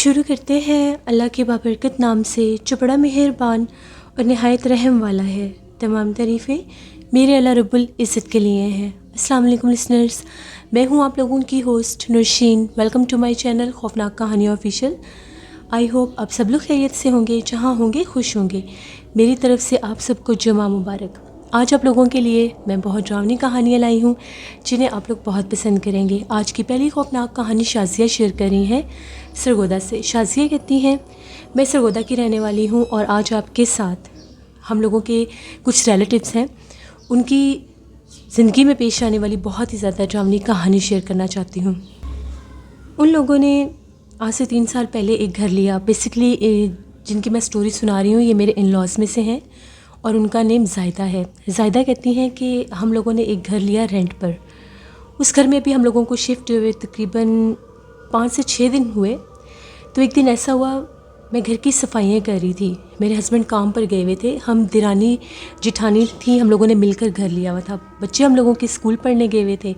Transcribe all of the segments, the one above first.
شروع کرتے ہیں اللہ کے بابرکت نام سے جو بڑا مہربان اور نہایت رحم والا ہے۔ تمام تعریفیں میرے اللہ رب العزت کے لیے ہیں۔ السلام علیکم لسنرز، میں ہوں آپ لوگوں کی host Noorsheen. Welcome to my channel خوفناک کہانیاں آفیشیل۔ آئی ہوپ آپ سب لوگ خیریت سے ہوں گے، جہاں ہوں گے خوش ہوں گے۔ میری طرف سے آپ سب کو جمعہ مبارک۔ آج آپ لوگوں کے لیے میں بہت ڈراؤنی کہانیاں لائی ہوں جنہیں آپ لوگ بہت پسند کریں گے۔ آج کی پہلی خوفناک کہانی شازیہ شیئر کر رہی ہیں سرگودا سے۔ شازیہ کہتی ہیں، میں سرگودا کی رہنے والی ہوں اور آج آپ کے ساتھ ہم لوگوں کے کچھ ریلیٹیوز ہیں، ان کی زندگی میں پیش آنے والی بہت ہی زیادہ ڈراؤنی کہانی شیئر کرنا چاہتی ہوں۔ ان لوگوں نے آج سے 3 سال پہلے ایک گھر لیا۔ بیسکلی جن کی میں سٹوری سنا رہی ہوں یہ میرے ان لاز میں سے ہیں اور ان کا نیم زائدہ ہے۔ زائدہ کہتی ہیں کہ ہم لوگوں نے ایک گھر لیا رینٹ پر۔ اس گھر میں بھی ہم لوگوں کو شفٹ ہوئے تقریباً 5 سے 6 دن ہوئے۔ تو ایک دن ایسا ہوا، میں گھر کی صفائیاں کر رہی تھی، میرے ہسبینڈ کام پر گئے ہوئے تھے، ہم دیرانی جٹھانی تھیں، ہم لوگوں نے مل کر گھر لیا ہوا تھا۔ بچے ہم لوگوں کے اسکول پڑھنے گئے ہوئے تھے۔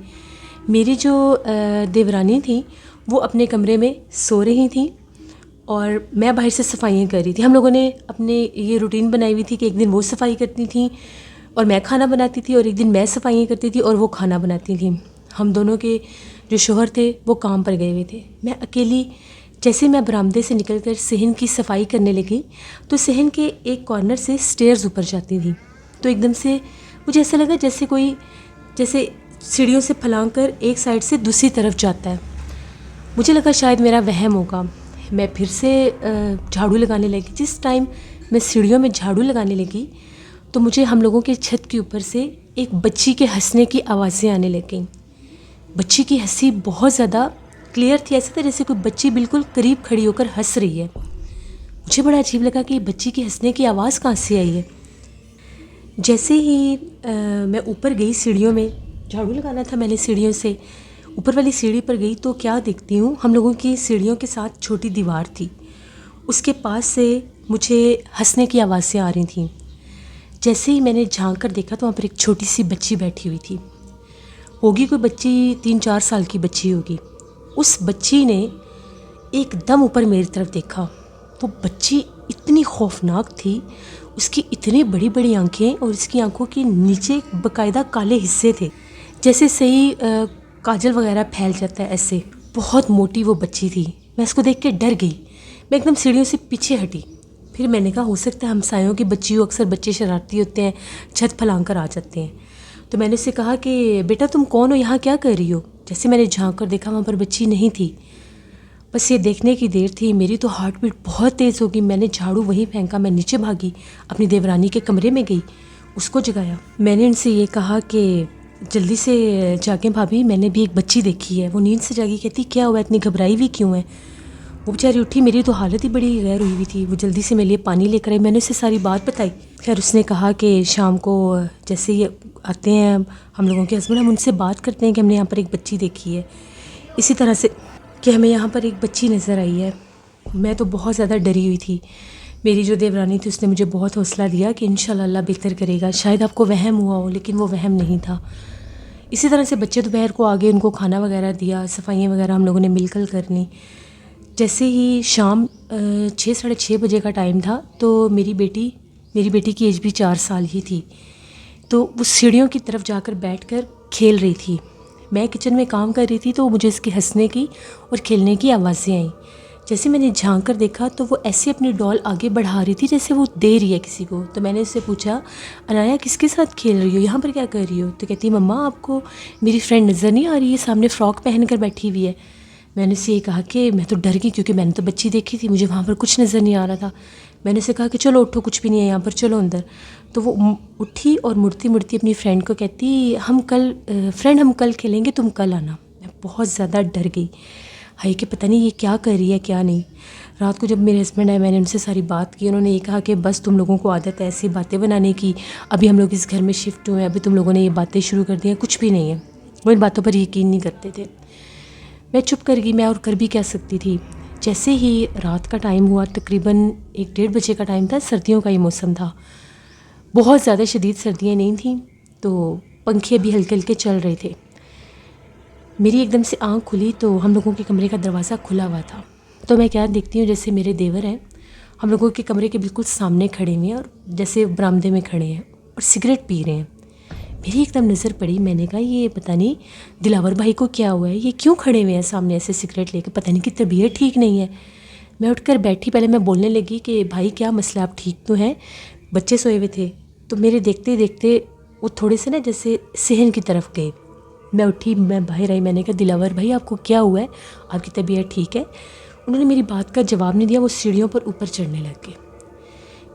میری جو دیورانی تھیں وہ اپنے کمرے میں سو رہی تھیں اور میں باہر سے صفائیاں کر رہی تھی۔ ہم لوگوں نے اپنے یہ روٹین بنائی ہوئی تھی کہ ایک دن وہ صفائی کرتی تھیں اور میں کھانا بناتی تھی، اور ایک دن میں صفائیاں کرتی تھی اور وہ کھانا بناتی تھیں۔ ہم دونوں کے جو شوہر تھے وہ کام پر گئے ہوئے تھے، میں اکیلی۔ جیسے میں برآمدے سے نکل کر صحن کی صفائی کرنے لگی تو صحن کے ایک کارنر سے سٹیئرز اوپر جاتی تھیں، تو ایک دم سے مجھے ایسا لگا جیسے سیڑھیوں سے پھلانگ کر ایک سائڈ سے دوسری طرف جاتا ہے۔ مجھے لگا شاید میرا وہم ہوگا۔ میں پھر سے جھاڑو لگانے لگی۔ جس ٹائم میں سیڑھیوں میں جھاڑو لگانے لگی تو مجھے ہم لوگوں کے چھت کے اوپر سے ایک بچی کے ہنسنے کی آوازیں آنے لگ گئیں۔ بچی کی ہنسی بہت زیادہ کلیئر تھی، ایسا تھا جیسے کوئی بچی بالکل قریب کھڑی ہو کر ہنس رہی ہے۔ مجھے بڑا عجیب لگا کہ بچی کی ہنسنے کی آواز کہاں سے آئی ہے۔ جیسے ہی میں اوپر گئی سیڑھیوں میں، جھاڑو لگانا تھا میں نے، سیڑھیوں سے اوپر والی سیڑھی پر گئی تو کیا دیکھتی ہوں، ہم لوگوں کی سیڑھیوں کے ساتھ چھوٹی دیوار تھی، اس کے پاس سے مجھے ہنسنے کی آوازیں آ رہی تھیں۔ جیسے ہی میں نے جھانک کر دیکھا تو وہاں پر ایک چھوٹی سی بچی بیٹھی ہوئی تھی، ہوگی کوئی بچی 3-4 سال کی بچی ہوگی۔ اس بچی نے ایک دم اوپر میری طرف دیکھا۔ وہ بچی اتنی خوفناک تھی، اس کی اتنی بڑی بڑی آنکھیں اور اس کی آنکھوں کے نیچے باقاعدہ کالے حصے تھے، جیسے صحیح کاجل وغیرہ پھیل جاتا ہے، ایسے بہت موٹی وہ بچی تھی۔ میں اس کو دیکھ کے ڈر گئی، میں ایک دم سیڑھیوں سے پیچھے ہٹی۔ پھر میں نے کہا ہو سکتا ہے ہمسایوں کی بچی ہو، اکثر بچے شرارتی ہوتے ہیں، چھت پھلانگ کر آ جاتے ہیں۔ تو میں نے اسے کہا کہ بیٹا تم کون ہو، یہاں کیا کر رہی ہو؟ جیسے میں نے جھانک کر دیکھا وہاں پر بچی نہیں تھی، بس یہ دیکھنے کی دیر تھی۔ میری تو ہارٹ بیٹ بہت تیز ہوگی، میں نے جھاڑو وہیں پھینکا، میں نیچے بھاگی، اپنی دیورانی کے کمرے میں گئی، اس کو جگایا۔ میں نے ان سے یہ کہا کہ جلدی سے جاگیں بھابھی، میں نے بھی ایک بچی دیکھی ہے۔ وہ نیند سے جاگی، کہتی کیا ہوا، اتنی گھبرائی ہوئی کیوں ہے؟ وہ بیچاری اٹھی، میری تو حالت ہی بڑی غیر ہوئی ہوئی تھی۔ وہ جلدی سے میرے لیے پانی لے کر آئی، میں نے اسے ساری بات بتائی۔ خیر اس نے کہا کہ شام کو جیسے یہ آتے ہیں ہم لوگوں کے ہسبینڈ، ہم ان سے بات کرتے ہیں کہ ہم نے یہاں پر ایک بچی دیکھی ہے، اسی طرح سے کہ ہمیں یہاں پر ایک بچی نظر آئی ہے۔ میں تو بہت زیادہ ڈری ہوئی تھی۔ میری جو دیورانی تھی اس نے مجھے بہت حوصلہ دیا کہ انشاءاللہ اللہ بہتر کرے گا، شاید آپ کو وہم ہوا ہو، لیکن وہ وہم نہیں تھا۔ اسی طرح سے بچے دوپہر کو آگے، ان کو کھانا وغیرہ دیا، صفائیاں وغیرہ ہم لوگوں نے مل کر کرنی۔ جیسے ہی شام 6-6:30 بجے کا ٹائم تھا تو میری بیٹی کی ایج بھی 4 سال ہی تھی، تو وہ سیڑھیوں کی طرف جا کر بیٹھ کر کھیل رہی تھی۔ میں کچن میں کام کر رہی تھی تو مجھے اس کے ہنسنے کی اور کھیلنے کی آوازیں آئیں۔ جیسے میں نے جھانک کر دیکھا تو وہ ایسے اپنی ڈال آگے بڑھا رہی تھی جیسے وہ دے رہی ہے کسی کو۔ تو میں نے اس سے پوچھا انایا کس کے ساتھ کھیل رہی ہو، یہاں پر کیا کر رہی ہو؟ تو کہتی مما آپ کو میری فرینڈ نظر نہیں آ رہی ہے، سامنے فراک پہن کر بیٹھی ہوئی ہے۔ میں نے اسے یہ کہا کہ میں تو ڈر گئی کیونکہ میں نے تو بچی دیکھی تھی، مجھے وہاں پر کچھ نظر نہیں آ رہا تھا۔ میں نے اسے کہا کہ چلو اٹھو، کچھ بھی نہیں ہے یہاں پر، چلو اندر۔ تو وہ اٹھی اور مڑتی مڑتی اپنی فرینڈ کو کہتی ہم کل کھیلیں گے، تم کل آنا۔ میں بہت زیادہ ڈر گئی، ہائی کہ پتہ نہیں یہ کیا کر رہی ہے کیا نہیں۔ رات کو جب میرے ہسبینڈ آئے میں نے ان سے ساری بات کی، انہوں نے یہ کہا کہ بس تم لوگوں کو عادت ہے ایسی باتیں بنانے کی، ابھی ہم لوگ اس گھر میں شفٹ ہوئے ہیں، ابھی تم لوگوں نے یہ باتیں شروع کر دی ہیں، کچھ بھی نہیں ہے۔ وہ ان باتوں پر یقین نہیں کرتے تھے۔ میں چپ کر گئی، میں اور کر بھی کیا سکتی تھی۔ جیسے ہی رات کا ٹائم ہوا، تقریباً 1-1:30 بجے کا ٹائم تھا، سردیوں کا یہ موسم تھا، بہت زیادہ شدید سردیاں نہیں تھیں، تو پنکھے بھی ہلکے ہلکے چل رہے تھے۔ میری ایک دم سے آنکھ کھلی تو ہم لوگوں کے کمرے کا دروازہ کھلا ہوا تھا۔ تو میں کیا دیکھتی ہوں، جیسے میرے دیور ہیں، ہم لوگوں کے کمرے کے بالکل سامنے کھڑے ہوئے ہیں اور جیسے برآمدے میں کھڑے ہیں اور سگریٹ پی رہے ہیں۔ میری ایک دم نظر پڑی، میں نے کہا یہ پتہ نہیں دلاور بھائی کو کیا ہوا ہے، یہ کیوں کھڑے ہوئے ہیں سامنے ایسے سگریٹ لے کے، پتہ نہیں کہ طبیعت ٹھیک نہیں ہے۔ میں اٹھ کر بیٹھی، پہلے میں بولنے لگی کہ بھائی کیا مسئلہ، آپ ٹھیک تو ہیں؟ بچے سوئے ہوئے تھے، تو میرے دیکھتے دیکھتے وہ تھوڑے سے نا جیسے صحن کی طرف گئے۔ میں اٹھی، میں باہر آئی، میں نے کہا دلاور بھائی آپ کو کیا ہوا ہے، آپ کی طبیعت ٹھیک ہے؟ انہوں نے میری بات کا جواب نہیں دیا، وہ سیڑھیوں پر اوپر چڑھنے لگ گئے۔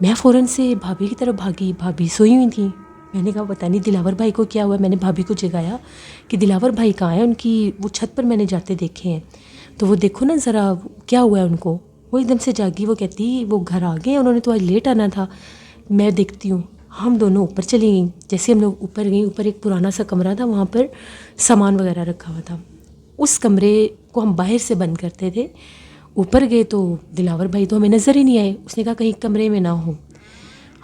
میں فوراً سے بھابھی کی طرف بھاگی، بھابھی سوئی ہوئی تھیں۔ میں نے کہا پتہ نہیں دلاور بھائی کو کیا ہوا ہے، میں نے بھابھی کو جگایا کہ دلاور بھائی کہاں ہیں، ان کی وہ چھت پر میں نے جاتے دیکھے ہیں، تو وہ دیکھو نا ذرا کیا ہوا ہے ان کو۔ وہ ایک دم سے جاگی، وہ کہتی وہ گھر آ گئے، انہوں نے تو آج لیٹ آنا تھا۔ میں دیکھتی ہوں، ہم دونوں اوپر چلی گئیں۔ جیسے ہم لوگ اوپر گئیں، اوپر ایک پرانا سا کمرہ تھا، وہاں پر سامان وغیرہ رکھا ہوا تھا، اس کمرے کو ہم باہر سے بند کرتے تھے۔ اوپر گئے تو دلاور بھائی تو ہمیں نظر ہی نہیں آئے، اس نے کہا کہیں کمرے میں نہ ہو۔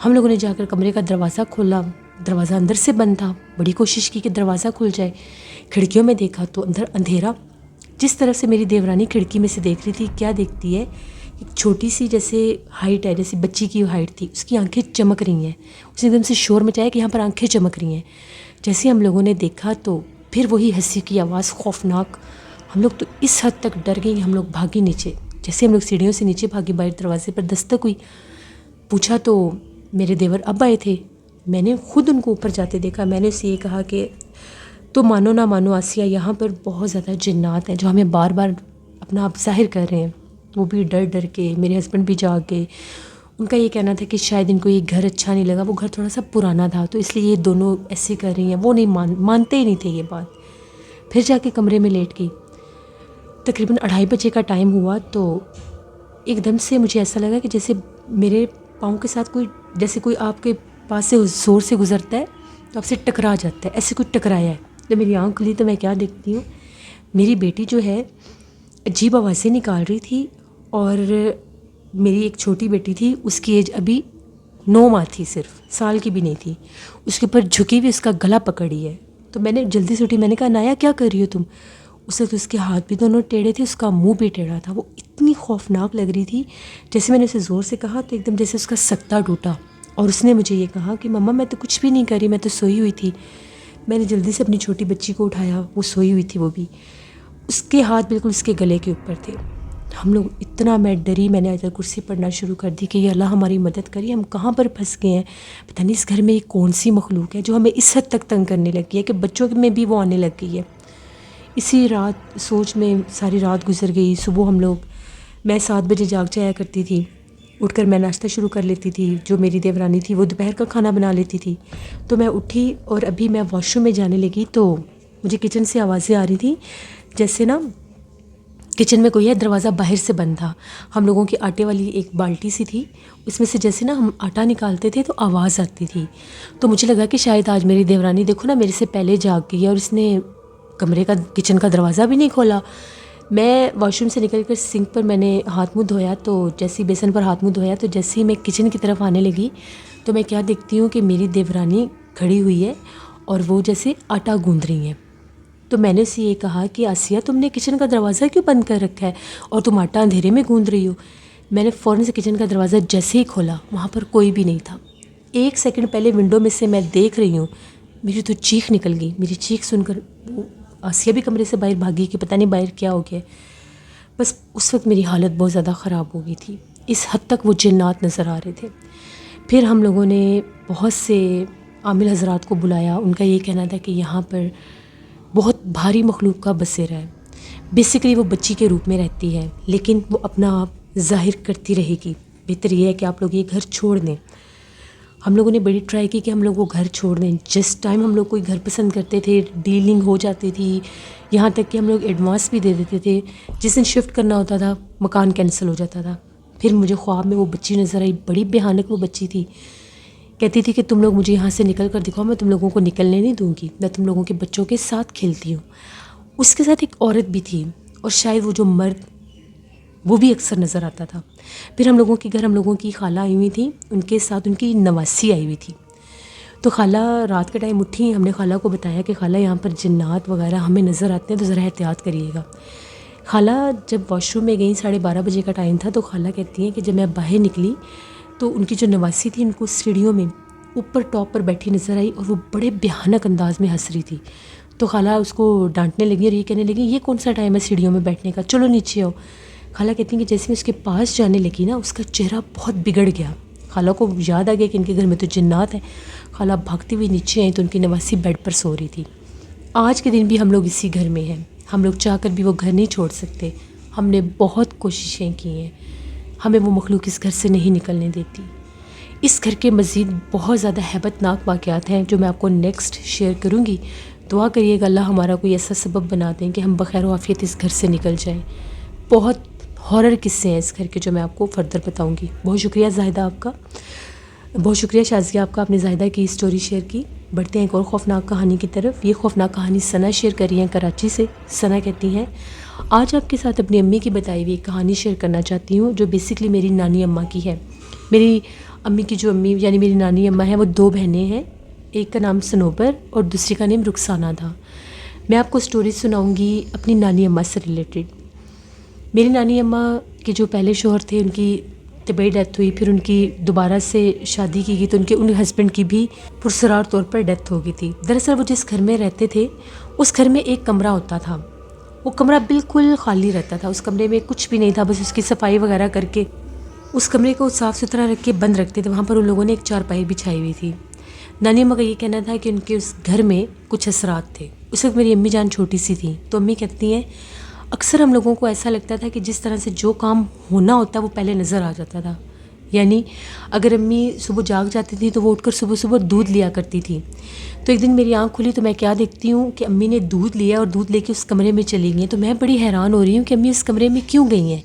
ہم لوگوں نے جا کر کمرے کا دروازہ کھولا، دروازہ اندر سے بند تھا، بڑی کوشش کی کہ دروازہ کھل جائے۔ کھڑکیوں میں دیکھا تو اندر اندھیرا۔ جس طرف سے میری دیورانی کھڑکی میں سے دیکھ رہی تھی، کیا دیکھتی ہے، ایک چھوٹی سی جیسے ہائٹ ہے، جیسے بچی کی ہائٹ تھی، اس کی آنکھیں چمک رہی ہیں۔ اس نے ایک دم سے شور مچایا کہ یہاں پر آنکھیں چمک رہی ہیں۔ جیسے ہم لوگوں نے دیکھا تو پھر وہی ہنسی کی آواز خوفناک۔ ہم لوگ تو اس حد تک ڈر گئے کہ ہم لوگ بھاگے نیچے۔ جیسے ہم لوگ سیڑھیوں سے نیچے بھاگے، باہر دروازے پر دستک ہوئی، پوچھا تو میرے دیور اب آئے تھے۔ میں نے خود ان کو اوپر جاتے دیکھا۔ میں نے اسے یہ کہا کہ تو مانو نہ مانو آسیہ، یہاں پر بہت زیادہ جنات ہیں جو ہمیں بار بار اپنا آپ ظاہر کر رہے ہیں۔ وہ بھی ڈر ڈر کے، میرے ہسبینڈ بھی جاگ گئے۔ ان کا یہ کہنا تھا کہ شاید ان کو یہ گھر اچھا نہیں لگا، وہ گھر تھوڑا سا پرانا تھا، تو اس لیے یہ دونوں ایسے کر رہی ہیں۔ وہ نہیں مانتے ہی نہیں تھے یہ بات۔ پھر جا کے کمرے میں لیٹ گئی۔ تقریباً 2:30 بجے کا ٹائم ہوا تو ایک دم سے مجھے ایسا لگا کہ جیسے میرے پاؤں کے ساتھ جیسے کوئی آپ کے پاس سے زور سے گزرتا ہے تو آپ سے ٹکرا جاتا ہے، ایسے کوئی ٹکرایا ہے۔ جب میری آنکھ کھلی تو میں کیا دیکھتی ہوں، میری بیٹی جو ہے عجیب آوازیں نکال رہی تھی، اور میری ایک چھوٹی بیٹی تھی، اس کی ایج ابھی 9 ماہ تھی، صرف سال کی بھی نہیں تھی، اس کے اوپر جھکی ہوئی اس کا گلا پکڑی ہے۔ تو میں نے جلدی سے اٹھی، میں نے کہا نایا کیا کر رہی ہو تم؟ اس وقت اس کے ہاتھ بھی دونوں ٹیڑھے تھے، اس کا منہ بھی ٹیڑھا تھا، وہ اتنی خوفناک لگ رہی تھی۔ جیسے میں نے اسے زور سے کہا تو ایک دم جیسے اس کا سکتہ ٹوٹا، اور اس نے مجھے یہ کہا کہ مما میں تو کچھ بھی نہیں کر رہی، میں تو سوئی ہوئی تھی۔ میں نے جلدی سے اپنی چھوٹی بچی کو اٹھایا، وہ سوئی ہوئی تھی، وہ بھی اس کے ہاتھ بالکل اس کے گلے کے اوپر تھے۔ ہم لوگ اتنا، میں ڈری، میں نے آیت الکرسی پڑھنا شروع کر دی کہ یہ اللہ ہماری مدد کریے، ہم کہاں پر پھنس گئے ہیں، پتہ نہیں اس گھر میں یہ کون سی مخلوق ہے جو ہمیں اس حد تک تنگ کرنے لگی ہے کہ بچوں میں بھی وہ آنے لگ گئی ہے۔ اسی رات سوچ میں ساری رات گزر گئی۔ صبح ہم لوگ، میں 7 بجے جاگ جایا کرتی تھی، اٹھ کر میں ناشتہ شروع کر لیتی تھی، جو میری دیورانی تھی وہ دوپہر کا کھانا بنا لیتی تھی۔ تو میں اٹھی اور ابھی میں واش روم میں جانے لگی تو مجھے کچن سے آوازیں آ رہی تھیں، جیسے نا کچن میں کوئی ہے، دروازہ باہر سے بند تھا۔ ہم لوگوں کی آٹے والی ایک بالٹی سی تھی، اس میں سے جیسے نا ہم آٹا نکالتے تھے تو آواز آتی تھی، تو مجھے لگا کہ شاید آج میری دیورانی دیکھو نا میرے سے پہلے جاگ گئی ہے اور اس نے کمرے کا، کچن کا دروازہ بھی نہیں کھولا۔ میں واش روم سے نکل کر سنک پر میں نے ہاتھ منہ دھویا، تو جیسے ہی بیسن پر ہاتھ منہ دھویا تو جیسے ہی میں کچن کی طرف آنے لگی تو میں کیا دیکھتی ہوں کہ میری دیورانی کھڑی ہوئی ہے اور وہ جیسے آٹا گوندھ رہی ہیں۔ تو میں نے اسے یہ کہا کہ آسیہ تم نے کچن کا دروازہ کیوں بند کر رکھا ہے اور تم آٹا اندھیرے میں گوندھ رہی ہو؟ میں نے فوراً سے کچن کا دروازہ جیسے ہی کھولا، وہاں پر کوئی بھی نہیں تھا۔ 1 سیکنڈ پہلے ونڈو میں سے میں دیکھ رہی ہوں، میری تو چیخ نکل گئی۔ میری چیخ سن کر آسیہ بھی کمرے سے باہر بھاگی کہ پتہ نہیں باہر کیا ہو گیا۔ بس اس وقت میری حالت بہت زیادہ خراب ہو گئی تھی، اس حد تک وہ جنات نظر آ رہے تھے۔ پھر ہم لوگوں نے بہت سے عامل حضرات کو بلایا، ان کا یہ کہنا تھا کہ یہاں پر بہت بھاری مخلوق کا بسیرا ہے، بیسیکلی وہ بچی کے روپ میں رہتی ہے، لیکن وہ اپنا آپ ظاہر کرتی رہے گی، بہتر یہ ہے کہ آپ لوگ یہ گھر چھوڑ دیں۔ ہم لوگوں نے بڑی ٹرائی کی کہ ہم لوگ وہ گھر چھوڑ دیں۔ جس ٹائم ہم لوگ کوئی گھر پسند کرتے تھے ڈیلنگ ہو جاتی تھی، یہاں تک کہ ہم لوگ ایڈوانس بھی دے دیتے تھے، جس دن شفٹ کرنا ہوتا تھا مکان کینسل ہو جاتا تھا۔ پھر مجھے خواب میں وہ بچی نظر آئی، بڑی بھیانک وہ بچی تھی، کہتی تھی کہ تم لوگ مجھے یہاں سے نکل کر دکھاؤ، میں تم لوگوں کو نکلنے نہیں دوں گی، میں تم لوگوں کے بچوں کے ساتھ کھیلتی ہوں۔ اس کے ساتھ ایک عورت بھی تھی، اور شاید وہ جو مرد وہ بھی اکثر نظر آتا تھا۔ پھر ہم لوگوں کے گھر ہم لوگوں کی خالہ آئی ہوئی تھیں، ان کے ساتھ ان کی نواسی آئی ہوئی تھی۔ تو خالہ رات کے ٹائم اٹھی، ہم نے خالہ کو بتایا کہ خالہ یہاں پر جنات وغیرہ ہمیں نظر آتے ہیں تو ذرا احتیاط کریے گا۔ خالہ جب واش روم میں گئیں 12:30 بجے کا ٹائم تھا، تو خالہ کہتی ہیں کہ جب میں باہر نکلی تو ان کی جو نواسی تھی ان کو سیڑھیوں میں اوپر ٹاپ پر بیٹھی نظر آئی اور وہ بڑے بھیانک انداز میں ہنس رہی تھی. تو خالہ اس کو ڈانٹنے لگی اور یہ کہنے لگی یہ کون سا ٹائم ہے سیڑھیوں میں بیٹھنے کا، چلو نیچے آؤ. خالہ کہتی ہیں کہ جیسے میں اس کے پاس جانے لگی نا، اس کا چہرہ بہت بگڑ گیا. خالہ کو یاد آ گیا کہ ان کے گھر میں تو جنات ہیں. خالہ بھاگتی ہوئی نیچے آئیں تو ان کی نواسی بیڈ پر سو رہی تھی. آج کے دن بھی ہم لوگ اسی گھر میں ہیں. ہم لوگ چاہ کر بھی وہ گھر نہیں چھوڑ سکتے. ہم نے بہت کوششیں کی ہیں، ہمیں وہ مخلوق اس گھر سے نہیں نکلنے دیتی. اس گھر کے مزید بہت زیادہ ہیبت ناک واقعات ہیں جو میں آپ کو نیکسٹ شیئر کروں گی. دعا کریے گا اللہ ہمارا کوئی ایسا سبب بنا دیں کہ ہم بخیر و عافیت اس گھر سے نکل جائیں. بہت ہارر قصے ہیں اس گھر کے جو میں آپ کو فردر بتاؤں گی. بہت شکریہ زاہدہ آپ کا، بہت شکریہ شازیہ آپ کا، آپ نے زاہدہ کی اسٹوری شیئر کی. بڑھتے ہیں ایک اور خوفناک کہانی کی طرف. یہ خوفناک کہانی ثنا شیئر کر رہی ہیں کراچی سے. ثنا کہتی ہیں آج آپ کے ساتھ اپنی امی کی بتائی ہوئی ایک کہانی شیئر کرنا چاہتی ہوں جو بیسکلی میری نانی اماں کی ہے. میری امی کی جو امی یعنی میری نانی اماں ہیں وہ 2 بہنیں ہیں، ایک کا نام صنوبر اور دوسری کا نام رخسانہ تھا. میں آپ کو اسٹوری سناؤں گی اپنی نانی اماں سے ریلیٹڈ. میری نانی اماں کے جو پہلے شوہر تھے ان کی طبعی ڈیتھ ہوئی، پھر ان کی دوبارہ سے شادی کی گئی تو ان ہسبینڈ کی بھی پرسرار طور پر ڈیتھ ہو گئی تھی. دراصل وہ جس گھر میں رہتے تھے اس گھر میں ایک کمرہ ہوتا تھا، وہ کمرہ بالکل خالی رہتا تھا. اس کمرے میں کچھ بھی نہیں تھا، بس اس کی صفائی وغیرہ کر کے اس کمرے کو صاف ستھرا رکھ کے بند رکھتے تھے. وہاں پر ان لوگوں نے ایک چارپائی بچھائی ہوئی تھی. نانی اماں کا یہ کہنا تھا کہ ان کے اس گھر میں کچھ اثرات تھے. اس وقت میری امی جان چھوٹی سی تھیں تو امی کہتی ہیں اکثر ہم لوگوں کو ایسا لگتا تھا کہ جس طرح سے جو کام ہونا ہوتا وہ پہلے نظر آ جاتا تھا. یعنی اگر امی صبح جاگ جاتی تھی تو وہ اٹھ کر صبح صبح دودھ لیا کرتی تھی. تو ایک دن میری آنکھ کھلی تو میں کیا دیکھتی ہوں کہ امی نے دودھ لیا اور دودھ لے کے اس کمرے میں چلی گئی. تو میں بڑی حیران ہو رہی ہوں کہ امی اس کمرے میں کیوں گئی ہیں.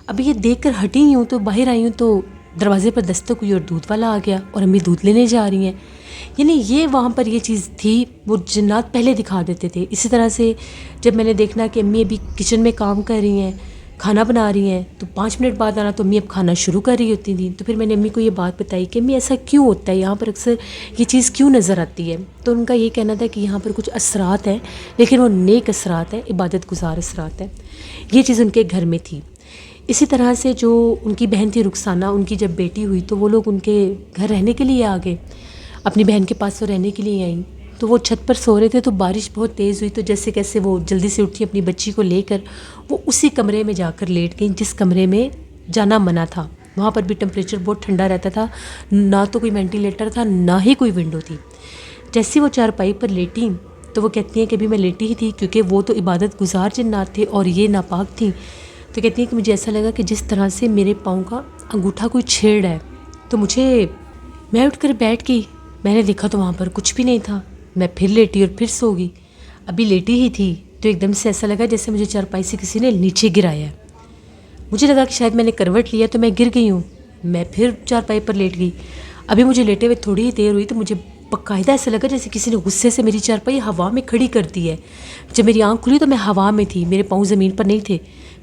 ابھی یہ دیکھ کر ہٹی ہوں تو باہر آئی ہوں تو دروازے پر دستک ہوئی اور دودھ والا آ گیا اور امی دودھ لینے جا رہی ہیں. یعنی یہ وہاں پر یہ چیز تھی، وہ جنات پہلے دکھا دیتے تھے. اسی طرح سے جب میں نے دیکھنا کہ امی ابھی کچن میں کام کر رہی ہیں، کھانا بنا رہی ہیں، تو 5 منٹ بعد آنا تو امی اب کھانا شروع کر رہی ہوتی تھیں. تو پھر میں نے امی کو یہ بات بتائی کہ امی ایسا کیوں ہوتا ہے، یہاں پر اکثر یہ چیز کیوں نظر آتی ہے. تو ان کا یہ کہنا تھا کہ یہاں پر کچھ اثرات ہیں لیکن وہ نیک اثرات ہیں، عبادت گزار اثرات ہیں. یہ چیز ان کے گھر میں تھی. اسی طرح سے جو ان کی بہن تھی رخسانہ، ان کی جب بیٹی ہوئی تو وہ لوگ ان کے گھر رہنے کے لیے آ گئے، اپنی بہن کے پاس وہ رہنے کے لیے آئیں. تو وہ چھت پر سو رہے تھے تو بارش بہت تیز ہوئی تو جیسے کیسے وہ جلدی سے اٹھی اپنی بچی کو لے کر وہ اسی کمرے میں جا کر لیٹ گئیں جس کمرے میں جانا منع تھا. وہاں پر بھی ٹمپریچر بہت ٹھنڈا رہتا تھا، نہ تو کوئی وینٹیلیٹر تھا نہ ہی کوئی ونڈو تھی. جیسے وہ چارپائی پر لیٹیں تو وہ کہتی ہیں کہ ابھی میں لیٹی ہی تھی کیونکہ وہ تو عبادت گزار جنات تھے اور یہ ناپاک تھیں. تو کہتی ہیں کہ مجھے ایسا لگا کہ جس طرح سے میرے پاؤں کا انگوٹھا کوئی چھیڑ ہے. تو میں اٹھ کر بیٹھ گئی. میں نے دیکھا تو وہاں پر کچھ بھی نہیں تھا. میں پھر لیٹی اور پھر سو گئی. ابھی لیٹی ہی تھی تو ایک دم سے ایسا لگا جیسے مجھے چارپائی سے کسی نے نیچے گرایا ہے. مجھے لگا کہ شاید میں نے کروٹ لیا تو میں گر گئی ہوں. میں پھر چارپائی پر لیٹ گئی. ابھی مجھے لیٹے ہوئے تھوڑی ہی دیر ہوئی تو مجھے باقاعدہ ایسا لگا جیسے کسی نے غصے سے میری چارپائی ہوا میں کھڑی کر دی ہے. جب میری آنکھ کھلی تو میں ہوا میں تھی، میرے پاؤں زمین پر نہیں تھے.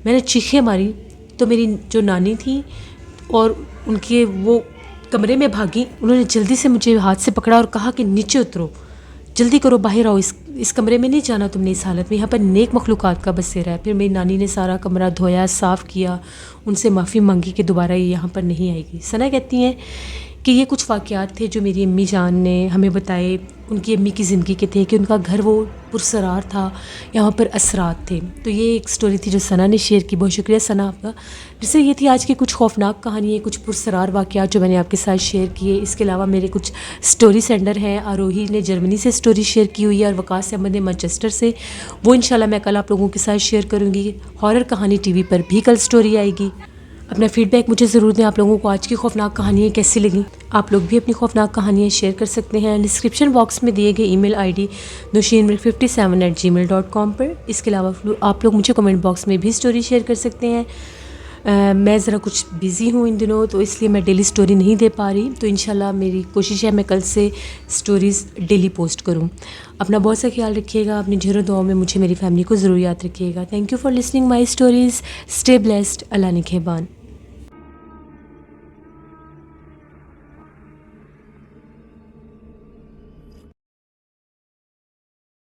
میں نے چیخیں ماری تو میری جو نانی تھی اور ان کے وہ کمرے میں بھاگی. انہوں نے جلدی سے مجھے ہاتھ سے پکڑا اور کہا کہ نیچے اترو، جلدی کرو، باہر آؤ، اس کمرے میں نہیں جانا تم نے اس حالت میں، یہاں پر نیک مخلوقات کا بسیرا ہے. پھر میری نانی نے سارا کمرہ دھویا، صاف کیا، ان سے معافی مانگی کہ دوبارہ یہ یہاں پر نہیں آئے گی. ثنا کہتی ہیں کہ یہ کچھ واقعات تھے جو میری امی جان نے ہمیں بتائے، ان کی امی کی زندگی کے تھے کہ ان کا گھر وہ پرسرار تھا، یہاں پر اثرات تھے. تو یہ ایک سٹوری تھی جو ثنا نے شیئر کی. بہت شکریہ ثنا آپ کا. جیسے یہ تھی آج کی کچھ خوفناک کہانیاں، کچھ پرسرار واقعات جو میں نے آپ کے ساتھ شیئر کیے. اس کے علاوہ میرے کچھ سٹوری سینڈر ہیں. آروہی نے جرمنی سے سٹوری شیئر کی ہوئی ہے اور وقاص احمد نے مانچسٹر سے. وہ انشاءاللہ میں کل آپ لوگوں کے ساتھ شیئر کروں گی. ہارر کہانی ٹی وی پر بھی کل سٹوری آئے گی. اپنا فیڈ بیک مجھے ضرور دیں آپ لوگوں کو آج کی خوفناک کہانیاں کیسی لگیں. آپ لوگ بھی اپنی خوفناک کہانیاں شیئر کر سکتے ہیں ڈسکرپشن باکس میں دیے گئے ای میل آئی ڈی nushinmilk57@gmail.com پر. اس کے علاوہ آپ لوگ مجھے کمنٹ باکس میں بھی سٹوری شیئر کر سکتے ہیں. میں ذرا کچھ بیزی ہوں ان دنوں تو اس لیے میں ڈیلی سٹوری نہیں دے پا رہی. تو انشاءاللہ میری کوشش ہے میں کل سے سٹوریز ڈیلی پوسٹ کروں. اپنا بہت سا خیال رکھیے گا. اپنی ڈھیروں دعاؤں میں مجھے میری فیملی کو ضرور یاد رکھیے گا. Thank you for listening my stories. Stay blessed. اللہ نگہبان.